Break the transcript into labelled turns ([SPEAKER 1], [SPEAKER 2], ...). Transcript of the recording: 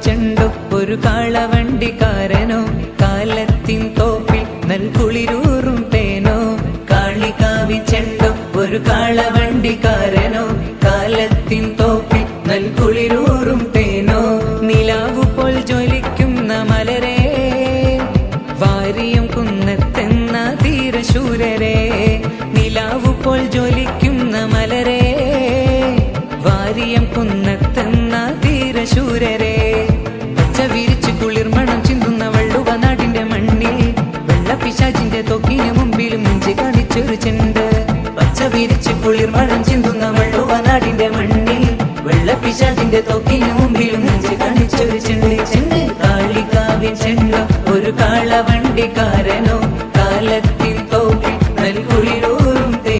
[SPEAKER 1] ചെണ്ടോ ഒരു കാളവണ്ടിക്കാരനോ കാലത്തിൻ തോപ്പിൽ നൽകുളിരൂറും തേനോ കാളികാവിൻ ചെണ്ടോ ഒരു കാളവണ്ടിക്കാരനോ കാലത്തിൻ തോപ്പിൽ നൽകുളിരൂറും തേനോ നിലാവുപോൽ ജ്വലിക്കുന്ന മലരേ വാരിയം കുന്നത്തെന്ന ധീരശൂരരേ നിലാവുപോൽ ജ്വലിക്കുന്ന മലരേ വാരിയം കുന്നത്തെന്ന ധീരശൂരരേ പച്ച വിരിച്ചു കുളിർമണം ചിന്തുന്ന വള്ളുവ നാടിന്റെ മണ്ണിൽ വെള്ളപ്പിശാചിന്റെ തൊക്കിന് മുമ്പിലും നെഞ്ച് കാണിച്ചൊരു ചെണ്ട് പച്ച വിരിച്ചു കുളിർമണം ചിന്തുന്ന വള്ളുവ നാടിന്റെ മണ്ണിൽ വെള്ളപ്പിശാചിന്റെ തൊക്കിന് മുമ്പിലും നെഞ്ച് കാണിച്ചൊരു ചെണ്ട് ചെണ്ട് കാളികാവിൻ ചെണ്ട ഒരു കാളവണ്ടിക്കാരൻ